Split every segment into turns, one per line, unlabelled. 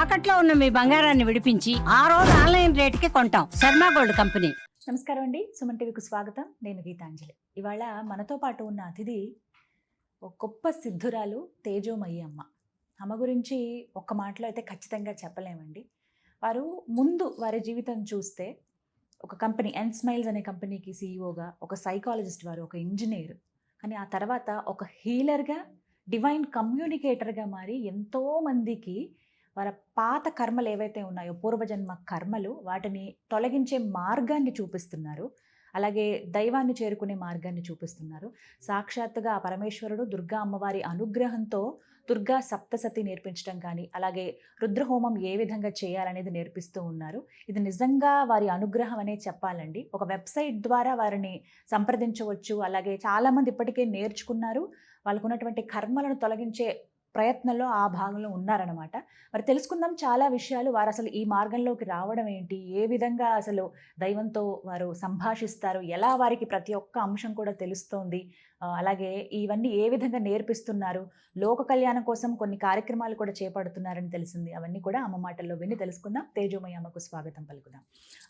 తాకట్లో ఉన్న మీ బంగారాన్ని విడిపించి ఆ రోజు ఆన్లైన్ రేటుకి కొంటాం. Sharma gold company.
నమస్కారం అండి, సుమన్ టీవీకి స్వాగతం. నేను గీతాంజలి. ఇవాళ మనతో పాటు ఉన్న అతిథి ఒక గొప్ప సిద్ధురాలు, తేజోమయి అమ్మ. అమ్మ గురించి ఒక్క మాటలో అయితే ఖచ్చితంగా చెప్పలేమండి. వారు ముందు వారి జీవితం చూస్తే ఒక కంపెనీ ఎన్స్మైల్స్ అనే కంపెనీకి సీఈఓగా, ఒక సైకాలజిస్ట్, వారు ఒక ఇంజనీర్, కానీ ఆ తర్వాత ఒక హీలర్గా, డివైన్ కమ్యూనికేటర్గా మారి ఎంతోమందికి వారి పాత కర్మలు ఏవైతే ఉన్నాయో, పూర్వజన్మ కర్మలు, వాటిని తొలగించే మార్గాన్ని చూపిస్తున్నారు. అలాగే దైవాన్ని చేరుకునే మార్గాన్ని చూపిస్తున్నారు. సాక్షాత్తుగా ఆ పరమేశ్వరుడు దుర్గా అమ్మవారి అనుగ్రహంతో దుర్గా సప్తసతి నేర్పించడం కానీ, అలాగే రుద్రహోమం ఏ విధంగా చేయాలనేది నేర్పిస్తూ ఉన్నారు. ఇది నిజంగా వారి అనుగ్రహం అనే చెప్పాలండి. ఒక వెబ్సైట్ ద్వారా వారిని సంప్రదించవచ్చు. అలాగే చాలామంది ఇప్పటికే నేర్చుకున్నారు. వాళ్ళకు ఉన్నటువంటి కర్మలను తొలగించే ప్రయత్నంలో ఆ భాగంలో ఉన్నారనమాట. మరి తెలుసుకుందాం చాలా విషయాలు. వారు అసలు ఈ మార్గంలోకి రావడం ఏంటి, ఏ విధంగా అసలు దైవంతో వారు సంభాషిస్తారు, ఎలా వారికి ప్రతి ఒక్క అంశం కూడా తెలుస్తోంది, అలాగే ఇవన్నీ ఏ విధంగా నేర్పిస్తున్నారు, లోక కళ్యాణం కోసం కొన్ని కార్యక్రమాలు కూడా చేపడుతున్నారని తెలిసింది. అవన్నీ కూడా అమ్మ మాటల్లో విని తెలుసుకుందాం. తేజోమయ్య అమ్మకు స్వాగతం పలుకుదాం.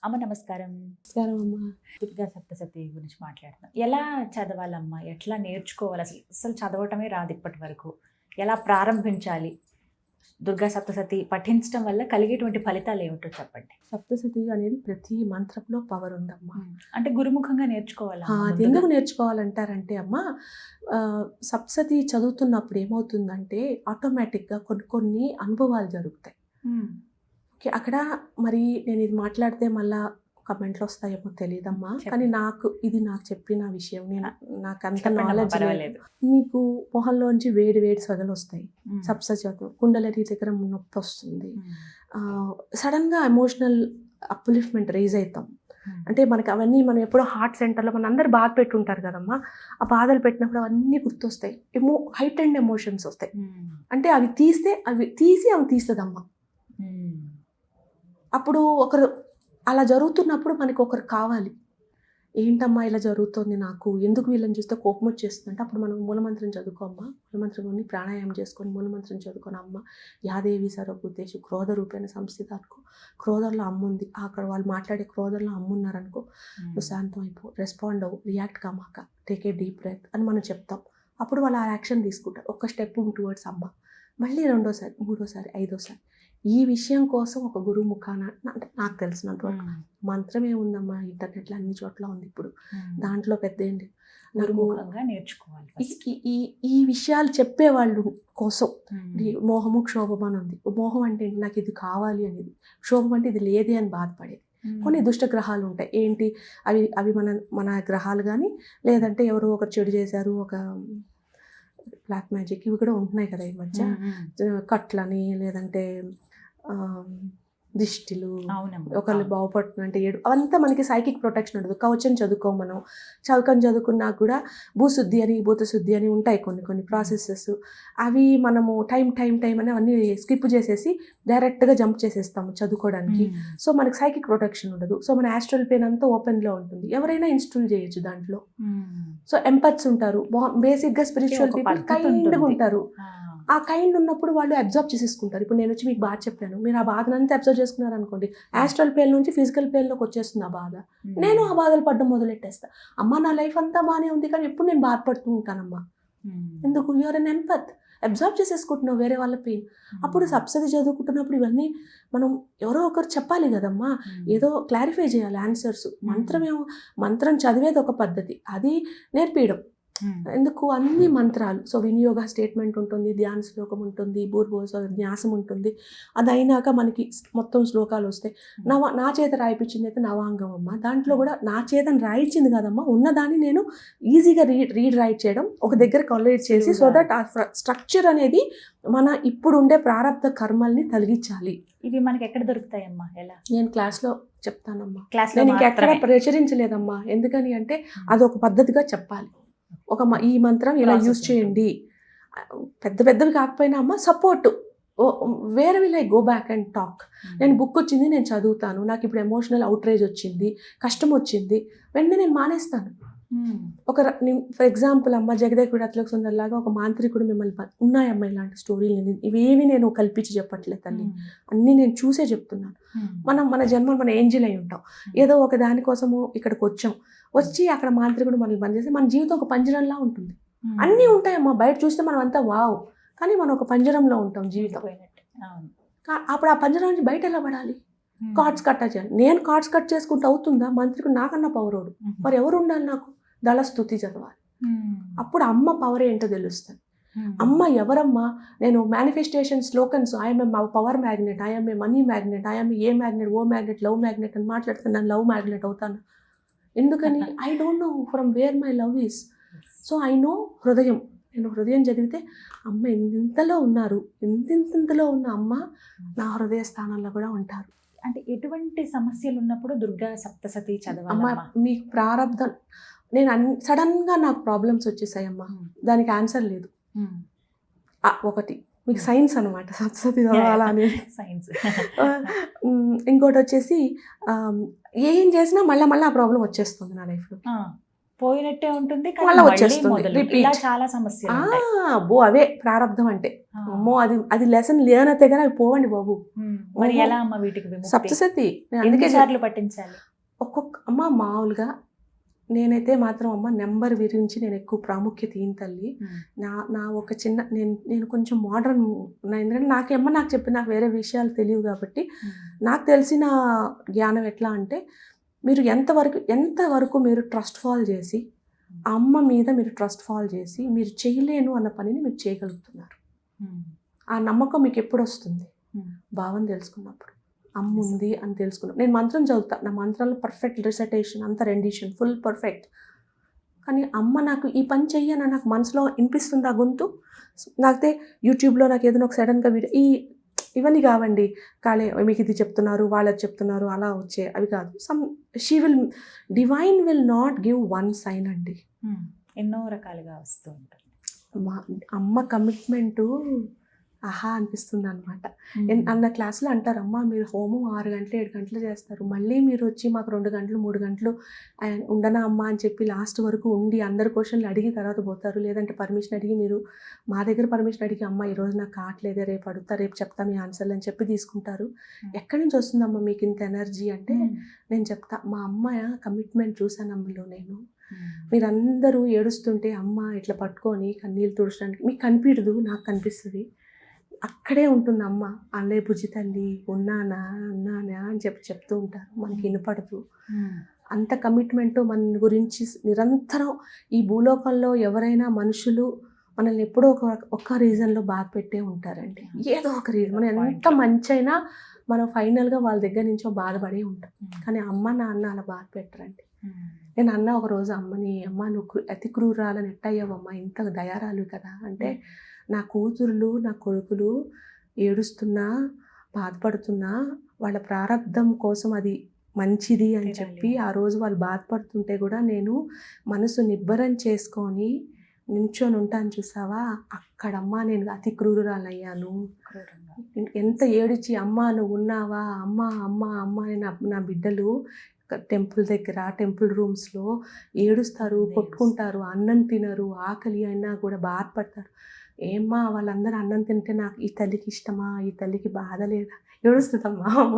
అమ్మ నమస్కారం.
నమస్కారం అమ్మ.
దుర్గా సప్తసతి గురించి మాట్లాడుతున్నాం. ఎలా చదవాలమ్మా, ఎట్లా నేర్చుకోవాలి, అసలు చదవటమే రాదు ఇప్పటి వరకు, ఎలా ప్రారంభించాలి, దుర్గా సప్తసతి పఠించడం వల్ల కలిగేటువంటి ఫలితాలు ఏమిటో చెప్పండి.
సప్తసతి అనేది ప్రతి మంత్రంలో పవర్ ఉందమ్మా.
అంటే గురుముఖంగా నేర్చుకోవాలి.
అది ఎందుకు నేర్చుకోవాలంటారంటే అమ్మ, సప్తసతి చదువుతున్నప్పుడు ఏమవుతుందంటే ఆటోమేటిక్గా కొన్ని అనుభవాలు జరుగుతాయి. ఓకే, అక్కడ మరి నేను ఇది మాట్లాడితే మళ్ళా కమెంట్లు వస్తాయేమో తెలియదమ్మా, కానీ నాకు చెప్పిన విషయం, నాకు అంత నాలెడ్జ్ లేదు. మీకు మొహంలోంచి వేడి సగలు వస్తాయి సప్తసతి, కుండలరీ దగ్గర నొప్పి వస్తుంది, సడన్గా ఎమోషనల్ అప్లిఫ్ట్మెంట్ రేజ్ అవుతాం. అంటే మనకి అవన్నీ మనం ఎప్పుడో హార్ట్ సెంటర్లో మన అందరు బాధ పెట్టుంటారు కదమ్మా, ఆ బాధలు పెట్టినప్పుడు అవన్నీ గుర్తొస్తాయి. హైటెండ్ ఎమోషన్స్ వస్తాయి. అంటే అవి తీస్తుందమ్మా. అప్పుడు ఒకరు అలా జరుగుతున్నప్పుడు మనకి ఒకరు కావాలి. ఏంటమ్మా ఇలా జరుగుతుంది, నాకు ఎందుకు వీళ్ళని చూస్తే కోపం వచ్చేస్తుంది అంటే, అప్పుడు మనం మూలమంత్రం చదువుకోమ్మా, మూలమంత్రంలోని ప్రాణాయామం చేసుకొని మూలమంత్రం చదువుకొని, అమ్మ యాదేవి సర్వభూతేషు క్రోధ రూపేణ సంస్థిత అనుకో, క్రోధంలో అమ్ముంది, అక్కడ వాళ్ళు మాట్లాడే క్రోధంలో అమ్మున్నారనుకో, నువ్వు శాంతం అయిపో, రెస్పాండ్ అవ్వు, రియాక్ట్ కామాక, టేక్ ఏ డీప్ బ్రెత్ అని మనం చెప్తాం. అప్పుడు వాళ్ళు ఆ యాక్షన్ తీసుకుంటారు. ఒక స్టెప్ టువర్డ్స్ అమ్మ, మళ్ళీ రెండోసారి, మూడోసారి, ఐదోసారి. ఈ విషయం కోసం ఒక గురువు ముఖాన, అంటే నాకు తెలిసినంత వరకు మంత్రం ఏముందమ్మా, ఇంటర్నెట్లో అన్ని చోట్ల ఉంది ఇప్పుడు, దాంట్లో పెద్ద ఏంటి, నేర్చుకోవాలి. ఈ విషయాలు చెప్పేవాళ్ళు కోసం మోహము క్షోభం అని ఉంది. మోహం అంటే ఏంటి, నాకు ఇది కావాలి అనేది. క్షోభం అంటే ఇది లేదే అని బాధపడేది. కొన్ని దుష్ట గ్రహాలు ఉంటాయి. ఏంటి అవి మన గ్రహాలు కానీ, లేదంటే ఎవరో ఒకరు చెడు చేశారు, ఒక బ్లాక్ మ్యాజిక్, ఇవి కూడా ఉంటున్నాయి కదా ఈ మధ్య, కట్లని, లేదంటే దిష్టిలు, ఒకళ్ళు బాగుపడుతుంది అంటే ఏడు, అవంతా మనకి సైకిక్ ప్రొటెక్షన్ ఉండదు. కవచం చదువుకోం మనం, చదువుకున్నా కూడా భూశుద్ధి అని, భూతశుద్ధి అని ఉంటాయి కొన్ని ప్రాసెసెస్. అవి మనము టైం అని అవన్నీ స్కిప్ చేసేసి డైరెక్ట్గా జంప్ చేసేస్తాము చదువుకోవడానికి. సో మనకి సైకిక్ ప్రొటెక్షన్ ఉండదు. సో మన యాస్ట్రల్ ప్లేన్ అంతా ఓపెన్లో ఉంటుంది, ఎవరైనా ఇన్స్టాల్ చేయొచ్చు దాంట్లో. సో ఎంపత్స్ ఉంటారు, బేసిక్గా స్పిరిచువల్ పీపుల్ కైండ్గా ఉంటారు. ఆ కైండ్ ఉన్నప్పుడు వాళ్ళు అబ్జర్వ్ చేసేసుకుంటారు. ఇప్పుడు నేను వచ్చి మీకు బాధ చెప్పాను, మీరు ఆ బాధనంతా అబ్జర్వ్ చేసుకున్నారు అనుకోండి, యాస్ట్రల్ ప్లేన్ నుంచి ఫిజికల్ ప్లేన్లోకి వచ్చేస్తుంది ఆ బాధ. నేను ఆ బాధలు పడ్డం మొదలెట్టేస్తా. అమ్మ నా లైఫ్ అంతా బాగానే ఉంది, కానీ ఎప్పుడు నేను బాధపడుతూ ఉంటానమ్మా. ఎందుకు? యూఆర్ ఎన్ ఎంపత్, అబ్జర్వ్ చేసేసుకుంటున్నావు వేరే వాళ్ళ పెయిన్. అప్పుడు సప్తసతి చదువుకుంటున్నప్పుడు ఇవన్నీ మనం ఎవరో ఒకరు చెప్పాలి కదమ్మా, ఏదో క్లారిఫై చేయాలి ఆన్సర్స్. మంత్రం చదివేది ఒక పద్ధతి, అది నేర్పించడం ఎందుకు, అన్ని మంత్రాలు. సో వినియోగ స్టేట్మెంట్ ఉంటుంది, ధ్యాన శ్లోకం ఉంటుంది, భూర్భువ న్యాసం ఉంటుంది. అది అయినాక మనకి మొత్తం శ్లోకాలు వస్తాయి. నా చేత రాయిపించింది అయితే నవాంగం అమ్మ. దాంట్లో కూడా నా చేతను రాయించింది కదమ్మా, ఉన్నదాన్ని నేను ఈజీగా రైట్ చేయడం, ఒక దగ్గర కొలేట్ చేసి, సో దట్ ఆ స్ట్రక్చర్ అనేది మన ఇప్పుడు ఉండే ప్రారంభ కర్మల్ని తొలగించాలి.
ఇవి మనకి ఎక్కడ దొరుకుతాయమ్మా, ఎలా?
నేను క్లాస్లో చెప్తానమ్మా, నేను ఇంకెక్కడ ప్రచురించలేదమ్మా. ఎందుకని అంటే అది ఒక పద్ధతిగా చెప్పాలి. ఈ మంత్రం ఇలా యూజ్ చేయండి, పెద్దవి కాకపోయినా అమ్మ సపోర్ట్, వేరే will I go back and talk. నేను బుక్ వచ్చింది, నేను చదువుతాను, నాకు ఇప్పుడు ఎమోషనల్ అవుట్రేజ్ వచ్చింది, కష్టం వచ్చింది, వెంటనే నేను మానేస్తాను. ఫర్ ఎగ్జాంపుల్ అమ్మ జగదేకుడు అతలకు సుందర్లాగా ఒక మాంత్రికుడు మిమ్మల్ని ఉన్నాయమ్మ ఇలాంటి స్టోరీలు. ఇవేవి నేను కల్పించి చెప్పట్లేదు తల్లి, అన్నీ నేను చూసే చెప్తున్నాను. మన జన్మ మన ఏంజిల్ అయి ఉంటాం, ఏదో ఒక దానికోసము ఇక్కడికి వచ్చి అక్కడ మాంత్రికుడు మనల్ని బంద్ చేసి మన జీవితం ఒక పంజరంలా ఉంటుంది. అన్నీ ఉంటాయమ్మా, బయట చూస్తే మనం అంతా వావ్, కానీ మనం ఒక పంజరంలో ఉంటాం జీవితం. అప్పుడు ఆ పంజరం నుంచి బయట ఎలా పడాలి? కార్డ్స్ కట్ చేయాలి. నేను కార్డ్స్ కట్ చేసుకుంటూ అవుతుందా? మంత్రికుడు నాకన్నా పవరోడు, మరి ఎవరు ఉండాలి? నాకు దళ స్తుతి చదవాలి. అప్పుడు అమ్మ పవర్ ఏంటో తెలుస్తుంది. అమ్మ ఎవరమ్మా? నేను manifestation slogans, I'm a power magnet, I'm a money magnet, I'm a magnet, ఓ మ్యాగ్నెట్, లవ్ మ్యాగ్నెట్ అని మాట్లాడుతాను. నేను లవ్ మ్యాగ్నెట్ అవుతాను. ఎందుకని? I don't know from where my love is. So I know హృదయం. నేను హృదయం చదివితే అమ్మ ఇంతలో ఉన్నారు, ఇంతలో ఉన్న అమ్మ నా హృదయ స్థానంలో కూడా ఉంటారు.
అంటే ఎటువంటి సమస్యలు ఉన్నప్పుడు దుర్గా సప్తసతి చదవాలి?
అమ్మ మీకు ప్రారంధం, నేను సడన్గా నాకు ప్రాబ్లమ్స్ వచ్చేసాయమ్మా, దానికి ఆన్సర్ లేదు. ఒకటి మీకు సైన్స్ అనమాట, సప్తసతి చదవాలా అనేది
సైన్స్.
ఇంకోటి వచ్చేసి ఏం చేసినా మళ్ళీ ఆ ప్రాబ్లం వచ్చేస్తుంది నా లైఫ్లో,
పోయినట్టే ఉంటుంది,
మళ్ళీ వచ్చేస్తుంది.
చాలా సమస్యలు.
అబ్బో అవే ప్రారంధం అంటే. అమ్మో అది లెసన్ లేనతే కానీ అవి పోవండి బాబు.
మరి ఎలా అమ్మ వీటికి
సప్తసతి
అందుకే సార్లు పట్టించాలి?
ఒక్కొక్క అమ్మ మామూలుగా నేనైతే మాత్రం అమ్మ నెంబర్ గురించి నేను ఎక్కువ ప్రాముఖ్యత ఇన్ తల్లి. నా ఒక చిన్న నేను కొంచెం మోడర్న్, ఎందుకంటే నాకు చెప్పి నాకు వేరే విషయాలు తెలియవు కాబట్టి నాకు తెలిసిన జ్ఞానం ఎట్లా అంటే, మీరు ఎంతవరకు మీరు ట్రస్ట్ ఫాల్ చేసి, అమ్మ మీద మీరు ట్రస్ట్ ఫాల్ చేసి మీరు చేయలేను అన్న పనిని మీరు చేయగలుగుతున్నారు. ఆ నమ్మకం మీకు ఎప్పుడు వస్తుంది? భావం తెలుసుకున్నప్పుడు. అమ్మ ఉంది అని తెలుసుకున్నాం. నేను మంత్రం చదువుతా, నా మంత్రాల్లో పర్ఫెక్ట్ రిసైటేషన్, అంత రెండిషన్ ఫుల్ పర్ఫెక్ట్. కానీ అమ్మ నాకు ఈ పని చెయ్యని నాకు మనసులో వినిపిస్తుంది ఆ గొంతు. నాకైతే యూట్యూబ్లో నాకు ఏదైనా ఒక సడన్గా వీడియో ఇవన్నీ కావండి, కాలే మీకు ఇది చెప్తున్నారు, వాళ్ళది చెప్తున్నారు, అలా వచ్చే అవి కాదు. Divine will not give one sine అండి,
ఎన్నో రకాలుగా వస్తూ ఉంటుంది.
అమ్మ కమిట్మెంటు ఆహా అనిపిస్తుంది అనమాట. అన్న క్లాసులో అంటారు, అమ్మ మీరు హోమం 6 గంటలు 7 గంటలు చేస్తారు, మళ్ళీ మీరు వచ్చి మాకు 2 గంటలు 3 గంటలు ఉండనా అమ్మ అని చెప్పి లాస్ట్ వరకు ఉండి అందరు క్వశ్చన్లు అడిగి తర్వాత పోతారు. లేదంటే పర్మిషన్ అడిగి, మీరు మా దగ్గర పర్మిషన్ అడిగి, అమ్మ ఈరోజు నాకు కావట్లేదే, రేపు అడుగుతా, రేపు చెప్తా మీ ఆన్సర్లు అని చెప్పి తీసుకుంటారు. ఎక్కడి నుంచి వస్తుందమ్మా మీకు ఇంత ఎనర్జీ అంటే, నేను చెప్తా, మా అమ్మ కమిట్మెంట్ చూసాను అమ్మలో నేను. మీరందరూ ఏడుస్తుంటే అమ్మ ఇట్లా పట్టుకొని కన్నీళ్ళు తుడచడానికి మీకు కనిపించదు, నాకు కనిపిస్తుంది. అక్కడే ఉంటుంది అమ్మ. అల్లే బుజ్జి తల్లి ఉన్నానా అని చెప్తూ ఉంటారు, మనకి వినపడదు. అంత కమిట్మెంట్ మన గురించి నిరంతరం. ఈ భూలోకంలో ఎవరైనా మనుషులు మనల్ని ఎప్పుడో ఒక రీజన్లో బాధ పెట్టే ఉంటారండి, ఏదో ఒక రీజన్. మనం ఎంత మంచి అయినా మనం ఫైనల్గా వాళ్ళ దగ్గర నుంచో బాధపడే ఉంటాం. కానీ అమ్మ నాన్న అలా బాధ పెట్టరండి. నేను అన్న ఒకరోజు అమ్మని, అమ్మ నువ్వు అతి క్రూరాలని ఎట్టయ్యావమ్మా, ఇంత దయారాలు కదా అంటే, నా కూతుర్లు నా కొడుకులు ఏడుస్తున్నా బాధపడుతున్నా వాళ్ళ ప్రారంధం కోసం అది మంచిది అని చెప్పి ఆ రోజు వాళ్ళు బాధపడుతుంటే కూడా నేను మనసు నిబ్బరం చేసుకొని నించొని ఉంటాను చూసావా, అక్కడమ్మా నేను అతి క్రూరురాలయ్యాను. ఎంత ఏడిచి అమ్మ నువ్వు ఉన్నావా, అమ్మ అమ్మ అమ్మ అని నా బిడ్డలు టెంపుల్ దగ్గర టెంపుల్ రూమ్స్లో ఏడుస్తారు, కొట్టుకుంటారు, అన్నం తినరు, ఆకలి అయినా కూడా బాధపడతారు. ఏమ్మా వాళ్ళందరూ అన్నం తింటే నాకు ఈ తల్లికి ఇష్టమా, ఈ తల్లికి బాధ లేదా? ఏడుస్తుందమ్మా అమ్మ.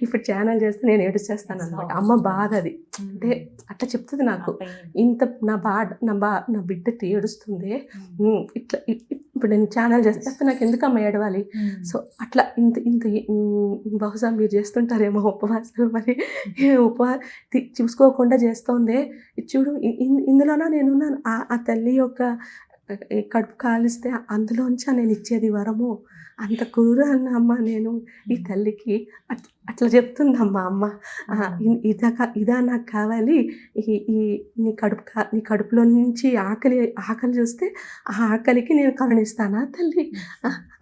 ఇప్పుడు ఛానల్ చేస్తే నేను ఏడుచేస్తాను అనమాట. అమ్మ బాధ అది అంటే అట్లా చెప్తుంది నాకు. ఇంత నా బిడ్డ ఏడుస్తుంది ఇట్లా. ఇప్పుడు నేను ఛానల్ చేస్తే నాకు ఎందుకమ్మా ఏడవాలి? సో అట్లా ఇంత బహుశా మీరు చేస్తుంటారేమో ఉపవాసాలు, మరి చూసుకోకుండా చేస్తోందే. చూడు ఇందులోనా నేనున్నాను. ఆ తల్లి యొక్క కడుపు కాలిస్తే అందులోంచి నేను ఇచ్చేది వరము. అంత క్రూర అన్న అమ్మ నేను ఈ తల్లికి అట్లా చెప్తుందమ్మా అమ్మ. ఇదా నాకు కావాలి, నీ కడుపులో నుంచి ఆకలి చూస్తే ఆ ఆకలికి నేను కరుణిస్తానా తల్లి?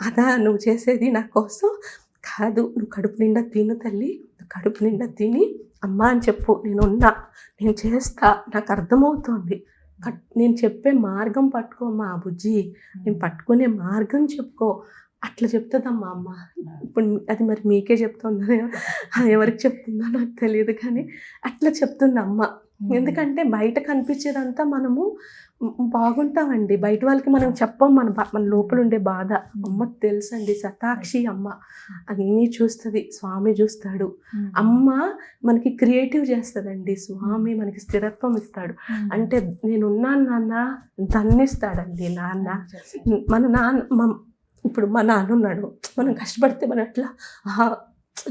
అదా నువ్వు చేసేది నా కోసం కాదు. నువ్వు కడుపు నిండా తిను తల్లి, కడుపు నిండా తిని అమ్మ అని చెప్పు, నేను చేస్తా, నాకు అర్థమవుతోంది. నేను చెప్పే మార్గం పట్టుకోమ్మా బుజ్జి, నేను పట్టుకునే మార్గం చెప్పుకో, అట్లా చెప్తుందమ్మా అమ్మ. ఇప్పుడు అది మరి మీకే చెప్తుందా, ఎవరికి చెప్తుందో నాకు తెలియదు, కానీ అట్లా చెప్తుంది అమ్మ. ఎందుకంటే బయట కనిపించేదంతా మనము బాగుంటామండి, బయట వాళ్ళకి మనం చెప్పం మన లోపల ఉండే బాధ. అమ్మకి తెలుసండి, శతాక్షి అమ్మ అన్నీ చూస్తుంది, స్వామి చూస్తాడు. అమ్మ మనకి క్రియేటివ్ చేస్తుందండి, స్వామి మనకి స్థిరత్వం ఇస్తాడు. అంటే నేనున్నాను నాన్న ధన్నిస్తాడండి నాన్న. మన నాన్న ఇప్పుడు మా నాన్న ఉన్నాడు, మనం కష్టపడితే మనం అట్లా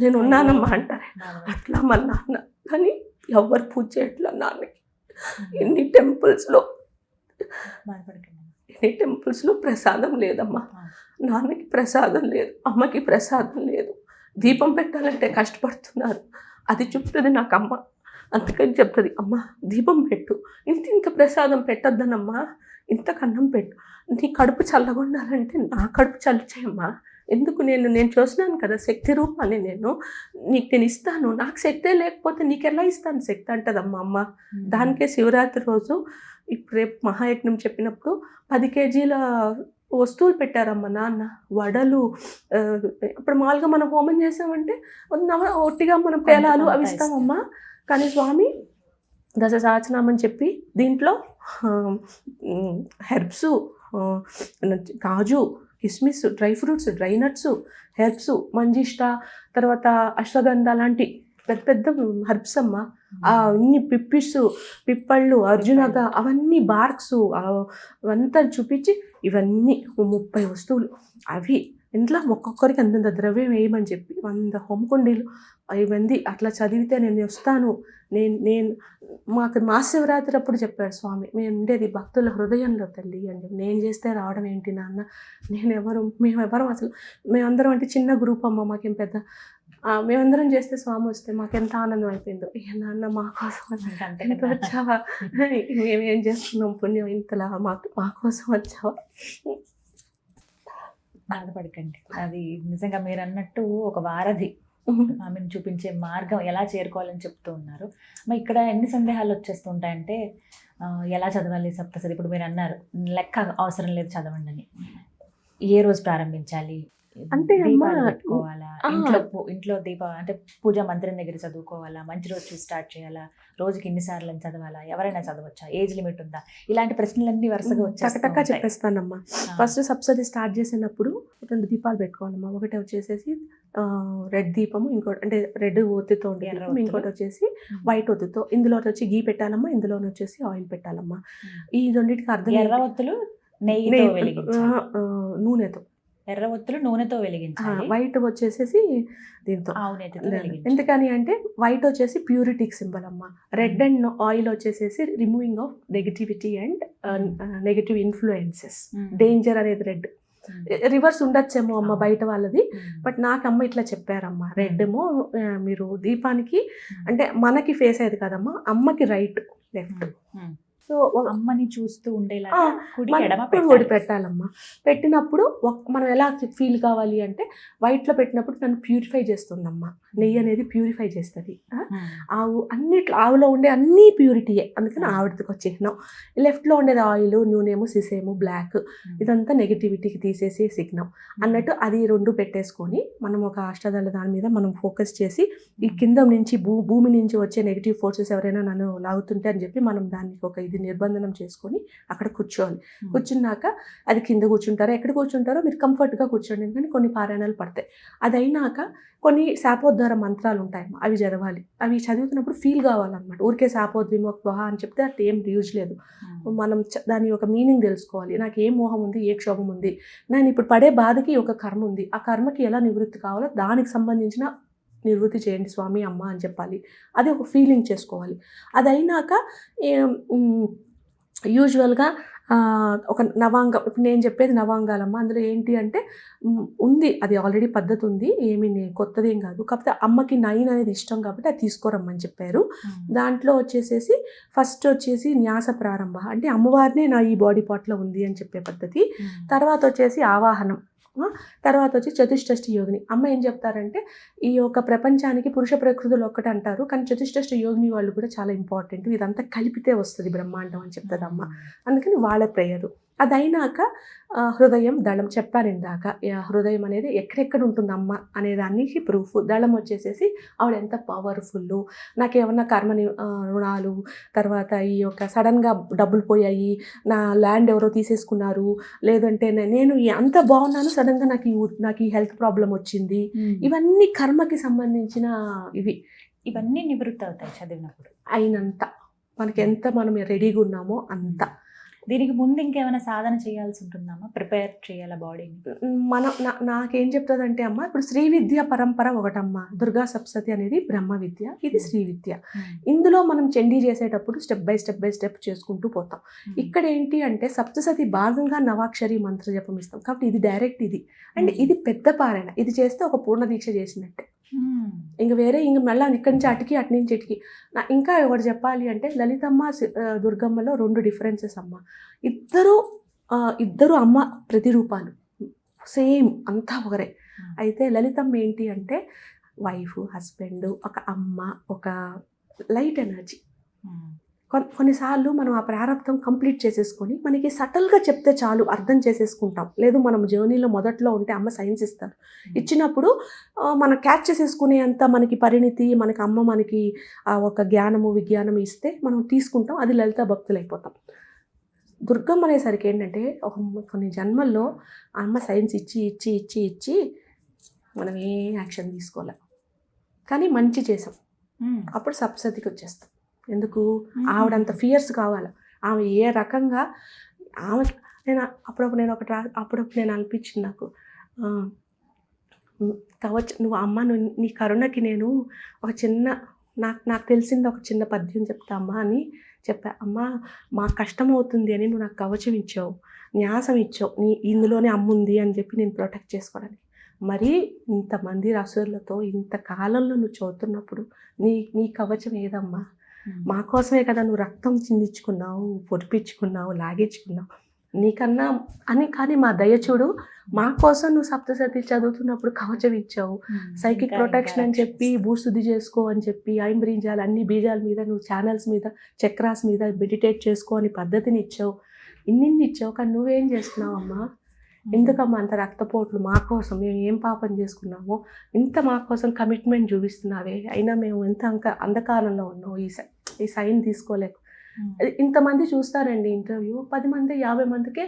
నేను ఉన్నానమ్మా అంటారే, అట్లా మా నాన్న. కానీ ఎవరు పూజ చేయట్లా నాన్నకి. ఎన్ని టెంపుల్స్లో ప్రసాదం లేదమ్మా, నాన్నకి ప్రసాదం లేదు, అమ్మకి ప్రసాదం లేదు. దీపం పెట్టాలంటే కష్టపడుతున్నారు, అది చెప్తుంది నాకు అమ్మ. అందుకని చెప్తుంది, అమ్మ దీపం పెట్టు, ఇంత ప్రసాదం పెట్టద్దనమ్మా, ఇంత కన్నం పెట్టు, నీ కడుపు చల్లగా ఉండాలంటే నా కడుపు చల్లిచేయమ్మా. ఎందుకు నేను చూస్తున్నాను కదా శక్తి రూపాన్ని, నేను ఇస్తాను, నాకు శక్తే లేకపోతే నీకు ఎలా ఇస్తాను శక్తి అంటదమ్మా అమ్మ. దానికే శివరాత్రి రోజు ఇప్పుడు రేపు మహాయజ్ఞం చెప్పినప్పుడు 10 కేజీల వస్తువులు పెట్టారమ్మ నాన్న. వడలు, ఇప్పుడు మామూలుగా మనం హోమం చేసామంటే ఒట్టిగా మనం పేలాలు అవి ఇస్తామమ్మా. కానీ స్వామి దశ సహస్రనామని చెప్పి దీంట్లో హెర్బ్స్, కాజు, కిస్మిస్, dry fruits, dry nuts, herbs, manjistha, తర్వాత అశ్వగంధ లాంటి పెద్ద పెద్ద హెర్బ్స్ అమ్మ. అన్ని పిప్పళ్ళు, అర్జునగా, అవన్నీ బార్క్స్ అవంతా చూపించి ఇవన్నీ 30 వస్తువులు. అవి ఇంట్లో ఒక్కొక్కరికి అంతంత ద్రవ్యం వేయమని చెప్పి 100 హోమకుండీలు ఇవన్నీ అట్లా చదివితే నేను వస్తాను. నేను మాకు మహాశివరాత్రి అప్పుడు చెప్పాడు స్వామి, మేము ఉండేది భక్తుల హృదయంలో తల్లి అని చెప్పి. నేను చేస్తే రావడం ఏంటి నాన్న, మేమెవరం అసలు, మేమందరం అంటే చిన్న గ్రూప్ అమ్మ, మాకేం పెద్ద, మేమందరం చేస్తే స్వామి వస్తే మాకెంత ఆనందం అయిపోయిందో. నాన్న మా కోసం ఎంత వచ్చావా, మేమేం చేస్తున్నాం పుణ్యం ఇంతలా, మా కోసం వచ్చావా.
బాధపడకండి, అది నిజంగా మీరు అన్నట్టు ఒక వారధి ఆమెను చూపించే మార్గం ఎలా చేరుకోవాలని చెప్తూ ఉన్నారు. మరి ఇక్కడ ఎన్ని సందేహాలు వచ్చేస్తుంటాయంటే, ఎలా చదవాలి సప్తశతి. ఇప్పుడు మీరు అన్నారు లెక్క అవసరం లేదు చదవండి అని, ఏ రోజు ప్రారంభించాలి
అంటే
దీపాలు పెట్టుకోవాలా, ఇంట్లో అంటే పూజా మందిరం దగ్గర చదువుకోవాలా, మంచి రోజు చూసి స్టార్ట్ చేయాలా, రోజుకి ఎన్నిసార్లు అని చదవాలా, ఎవరైనా చదవచ్చా, ఏజ్ లిమిట్ ఉందా, ఇలాంటి ప్రశ్నలన్నీ వరుసగా
చక్కగా చెప్పేస్తానమ్మా. ఫస్ట్ సప్తశతి స్టార్ట్ చేసినప్పుడు 2 దీపాలు పెట్టుకోవాలమ్మా. ఒకటి వచ్చేసేసి రెడ్ దీపము, ఇంకోటి అంటే రెడ్ ఒత్తితో ఉండే, ఇంకోటి వచ్చేసి వైట్ ఒత్తితో. ఇందులో వచ్చి గీ పెట్టాలమ్మా, ఇందులో వచ్చేసి ఆయిల్ పెట్టాలమ్మా. ఈ రెండింటికి అర్థం,
ఎర్ర ఒత్తులు నెయ్యితో వెలిగించాలి,
నూనెతో,
ఎర్ర ఒత్తులు నూనెతో వెలిగించాలి,
వైట్ వచ్చేసేసి దీంతో. ఎందుకని అంటే వైట్ వచ్చేసి ప్యూరిటీకి సింబల్ అమ్మ, రెడ్ అండ్ ఆయిల్ వచ్చేసేసి removing of negativity and negative influences, danger అనేది రెడ్. రివర్స్ ఉండొచ్చేమో అమ్మ బయట వాళ్ళది, బట్ నాకు అమ్మ ఇట్లా చెప్పారమ్మా. రెడ్ ఏమో మీరు దీపానికి అంటే మనకి ఫేస్ అయ్యేది కదమ్మా, అమ్మకి రైట్ లెఫ్ట్. సో
అమ్మని చూస్తూ ఉండేలా
ఒడి పెట్టాలమ్మా. పెట్టినప్పుడు మనం ఎలా ఫీల్ కావాలి అంటే, వైట్లో పెట్టినప్పుడు నన్ను ప్యూరిఫై చేస్తుందమ్మా. నెయ్యి అనేది ప్యూరిఫై చేస్తుంది. ఆవులో ఉండే అన్నీ ప్యూరిటీయే, అందుకని ఆవిడకి చిహ్నం. లెఫ్ట్లో ఉండేది ఆయిల్, నూనెము, సిసేము, బ్లాక్, ఇదంతా నెగిటివిటీకి తీసేసి సిగ్నం అన్నట్టు. అది 2 పెట్టేసుకొని మనం ఒక అష్టదళ దాని మీద మనం ఫోకస్ చేసి, ఈ కింద నుంచి భూమి నుంచి వచ్చే నెగిటివ్ ఫోర్సెస్ ఎవరైనా నన్ను లాగుతుంటే అని చెప్పి మనం దానికి ఒక ఇది నిర్బంధనం చేసుకొని అక్కడ కూర్చోవాలి. కూర్చున్నాక అది కింద కూర్చుంటారో ఎక్కడ కూర్చుంటారో మీరు కంఫర్ట్గా కూర్చోండి, ఎందుకంటే కొన్ని పారాయణాలు పడతాయి. అది అయినాక కొన్ని శాపోద్ధార మంత్రాలు ఉంటాయమ్మా, అవి చదవాలి. అవి చదువుతున్నప్పుడు ఫీల్ కావాలన్నమాట. ఊరికే శాపోద్విమోహ అని చెప్తే అది ఏం యూజ్ లేదు. మనం దాని ఒక మీనింగ్ తెలుసుకోవాలి. నాకు ఏ మోహం ఉంది, ఏ క్షోభం ఉంది, నేను ఇప్పుడు పడే బాధకి ఒక కర్మ ఉంది, ఆ కర్మకి ఎలా నివృత్తి కావాలో దానికి సంబంధించిన నివృత్తి చేయండి స్వామి అమ్మ అని చెప్పాలి. అది ఒక ఫీలింగ్ చేసుకోవాలి. అది అయినాక యూజువల్గా ఒక నవాంగం, ఇప్పుడు నేను చెప్పేది నవాంగాలమ్మ. అందులో ఏంటి అంటే ఉంది, అది ఆల్రెడీ పద్ధతి ఉంది, ఏమీ కొత్తది ఏం కాదు. కాకపోతే అమ్మకి 9 అనేది ఇష్టం కాబట్టి అది తీసుకోరమ్మని చెప్పారు. దాంట్లో వచ్చేసేసి ఫస్ట్ వచ్చేసి న్యాస ప్రారంభ అంటే అమ్మవారినే నా ఈ బాడీ పార్ట్లో ఉంది అని చెప్పే పద్ధతి. తర్వాత వచ్చేసి ఆవాహనం, తర్వాత వచ్చి చతుష్టష్టి యోగిని. అమ్మ ఏం చెప్తారంటే, ఈ యొక్క ప్రపంచానికి పురుష ప్రకృతులు ఒక్కటి అంటారు, కానీ చతుష్టష్టి యోగిని వాళ్ళు కూడా చాలా ఇంపార్టెంట్, ఇదంతా కలిపితే వస్తుంది బ్రహ్మాండం అని చెప్తుంది అమ్మ. అందుకని వాళ్ళ ప్రేయరు. అదైనాక హృదయం దళం చెప్పాను ఇందాక. హృదయం అనేది ఎక్కడెక్కడ ఉంటుంది అమ్మ అనే దానికి ప్రూఫ్. దళం వచ్చేసేసి ఆవిడ ఎంత పవర్ఫుల్, నాకేమన్నా రుణాలు, తర్వాత ఈ యొక్క సడన్గా డబ్బులు పోయాయి, నా ల్యాండ్ ఎవరో తీసేసుకున్నారు, లేదంటే నేను అంత బాగున్నాను సడన్గా నాకు ఈ హెల్త్ ప్రాబ్లం వచ్చింది. ఇవన్నీ కర్మకి సంబంధించిన
ఇవన్నీ నివృత్తి అవుతాయి చదివినప్పుడు.
అయినంత మనకి ఎంత మనం రెడీగా ఉన్నామో అంత.
దీనికి ముందు ఇంకేమైనా సాధన చేయాల్సి ఉంటుందమ్మా? ప్రిపేర్ చేయాలా బాడీని?
నాకేం చెప్తుందంటే అమ్మ, ఇప్పుడు శ్రీ విద్య పరంపర ఒకటమ్మ. దుర్గా సప్తశతి అనేది బ్రహ్మ విద్య, ఇది శ్రీ విద్య. ఇందులో మనం చండీ చేసేటప్పుడు స్టెప్ బై స్టెప్ చేసుకుంటూ పోతాం. ఇక్కడ ఏంటి అంటే సప్తశతి భాగంగా నవాక్షరి మంత్ర జపం ఇస్తాం కాబట్టి ఇది డైరెక్ట్ ఇది. అండ్ ఇది పెద్ద పారాయణ. ఇది చేస్తే ఒక పూర్ణ దీక్ష చేసినట్టే. ఇంక మళ్ళీ ఇక్కడి నుంచి అటు నుంచి ఇటుకి. ఇంకా ఒకటి చెప్పాలి అంటే లలితమ్మ దుర్గమ్మలో 2 డిఫరెన్సెస్ అమ్మ. ఇద్దరు అమ్మ ప్రతిరూపాలు, సేమ్ అంతా ఒకరే. అయితే లలితమ్మ ఏంటి అంటే వైఫ్, హస్బెండ్, ఒక అమ్మ, ఒక లైట్ ఎనర్జీ. కొన్నిసార్లు మనం ఆ ప్రారంభం కంప్లీట్ చేసేసుకొని మనకి సటల్గా చెప్తే చాలు అర్థం చేసేసుకుంటాం. లేదు మనం జర్నీలో మొదట్లో ఉంటే అమ్మ సైన్స్ ఇస్తారు. ఇచ్చినప్పుడు మనం క్యాచ్ చేసేసుకునే అంత మనకి పరిణితి, మనకి అమ్మ మనకి ఒక జ్ఞానము విజ్ఞానం ఇస్తే మనం తీసుకుంటాం. అది లలిత భక్తులు అయిపోతాం. దుర్గమ్మ అనేసరికి ఏంటంటే కొన్ని జన్మల్లో అమ్మ సైన్స్ ఇచ్చి మనం ఏ యాక్షన్ తీసుకోలేం, కానీ మంచి చేసాం. అప్పుడు సప్తశతికి వచ్చేస్తాం. ఎందుకు? ఆవిడంత ఫియర్స్ కావాలి. ఆమె ఏ రకంగా అప్పుడప్పుడు నేను అనిపించింది నాకు, కావచ్చు నువ్వు అమ్మ, నీ కరుణకి నేను ఒక చిన్న నాకు తెలిసింది ఒక చిన్న పద్యం చెప్తా అమ్మా అని చెప్పా. అమ్మ మాకు కష్టం అవుతుంది అని నువ్వు నాకు కవచం ఇచ్చావు, న్యాసం ఇచ్చావు, ఇందులోనే అమ్ముంది అని చెప్పి నేను ప్రొటెక్ట్ చేసుకోవడానికి. మరి ఇంతమంది రసులతో ఇంత కాలంలో నువ్వు చదువుతున్నప్పుడు నీ కవచం ఏదమ్మా? మా కోసమే కదా నువ్వు రక్తం చిందించుకున్నావు, పొడిపించుకున్నావు, లాగించుకున్నావు, నీకన్నా కానీ మా దయచూడు, మా కోసం నువ్వు సప్తశతి చదువుతున్నప్పుడు కవచం ఇచ్చావు, సైకిక్ ప్రొటెక్షన్ అని చెప్పి భూశుద్ధి చేసుకో అని చెప్పి ఐంబ్రీంజాలు అన్ని బీజాల మీద నువ్వు ఛానల్స్ మీద చక్రాస్ మీద మెడిటేట్ చేసుకో అని పద్ధతిని ఇచ్చావు, ఇన్ని ఇచ్చావు. కానీ నువ్వేం చేస్తున్నావు అమ్మా? ఎందుకమ్మా అంత రక్తపోట్లు మా కోసం? మేము ఏం పాపం చేసుకున్నామో ఇంత మా కోసం కమిట్మెంట్ చూపిస్తున్నావే, అయినా మేము ఎంత అంధకారంలో ఉన్నాం, ఈ సైన్ తీసుకోలేక. ఇంతమంది చూస్తారండి ఇంటర్వ్యూ, 10 మంది 50 మందికే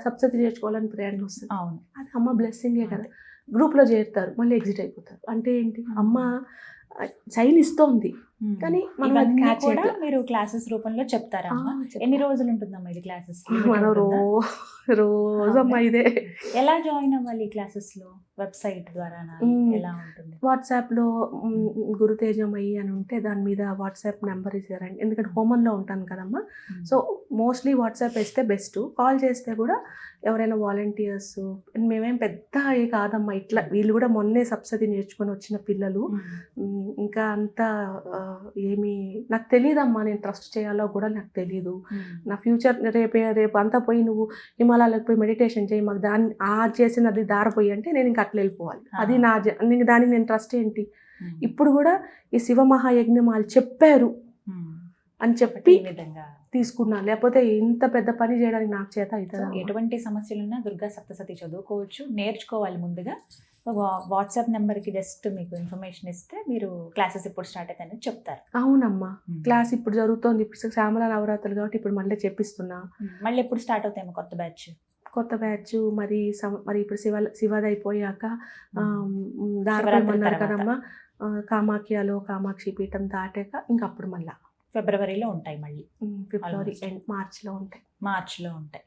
సప్తశతి చేర్చుకోవాలని ప్రేరణ వస్తుంది.
అవును,
అది అమ్మ బ్లెస్సింగే కదా. గ్రూప్లో చేరుతారు, మళ్ళీ ఎగ్జిట్ అయిపోతారు. అంటే ఏంటి? అమ్మ సైన్ ఇస్తోంది, కానీ మనం అది క్యాచ్
కూడా మీరు క్లాసెస్ రూపంలో చెప్తారా? ఎన్ని రోజులు ఉంటుందమ్మా ఇది క్లాసెస్?
మనం రోజమ్మా ఇదే.
ఎలా జాయిన్ అవ్వాలి క్లాసెస్ లో? వెబ్సైట్ ద్వారా ఎలా ఉంటుంది?
వాట్సాప్లో గురుతేజమయ్యి అని ఉంటే దాని మీద వాట్సాప్ నెంబర్ ఇచ్చారండి. ఎందుకంటే హోమంలో ఉంటాను కదమ్మా, సో మోస్ట్లీ వాట్సాప్ వేస్తే బెస్ట్. కాల్ చేస్తే కూడా ఎవరైనా వాలంటీర్స్, మేమేం పెద్ద కాదమ్మా, ఇట్లా వీళ్ళు కూడా మొన్నే సప్తశతి నేర్చుకొని వచ్చిన పిల్లలు. ఇంకా అంతా ఏమీ నాకు తెలియదమ్మా, నేను ట్రస్ట్ చేయాలో కూడా నాకు తెలియదు. నా ఫ్యూచర్ రేపు అంతా పోయి నువ్వు హిమాలయాలకు పోయి మెడిటేషన్ చేయి, మాకు చేసినది దారిపోయి అంటే నేను ఇంకా అట్లా వెళ్ళిపోవాలి. అది దానికి నేను ట్రస్ట్ ఏంటి? ఇప్పుడు కూడా ఈ శివ మహాయజ్ఞం వాళ్ళు చెప్పారు అని చెప్పి తీసుకున్నాను, లేకపోతే ఇంత పెద్ద పని చేయడానికి నాకు చేత అవుతుంది.
ఎటువంటి సమస్యలున్నా దుర్గా సప్తశతి చదువుకోవచ్చు, నేర్చుకోవాలి. ముందుగా వాట్సాప్ నెంబర్కి జస్ట్ మీకు ఇన్ఫర్మేషన్ ఇస్తే మీరు క్లాసెస్ ఇప్పుడు స్టార్ట్ అవుతాయని చెప్తారు.
అవునమ్మా, క్లాస్ ఇప్పుడు జరుగుతోంది. ఇప్పుడు శ్యామల నవరాత్రులు కాబట్టి ఇప్పుడు మళ్ళీ చెప్పిస్తున్నా.
మళ్ళీ ఎప్పుడు స్టార్ట్ అవుతాయేమో కొత్త బ్యాచ్? మరి ఇప్పుడు శివది అయిపోయాక దారిపోయమన్నారు కదమ్మా, కామాఖ్యలో కామాక్షి పీఠం దాటాక ఇంకా అప్పుడు మళ్ళీ ఫిబ్రవరిలో ఉంటాయి, మళ్ళీ
ఫిబ్రవరి మార్చ్లో ఉంటాయి.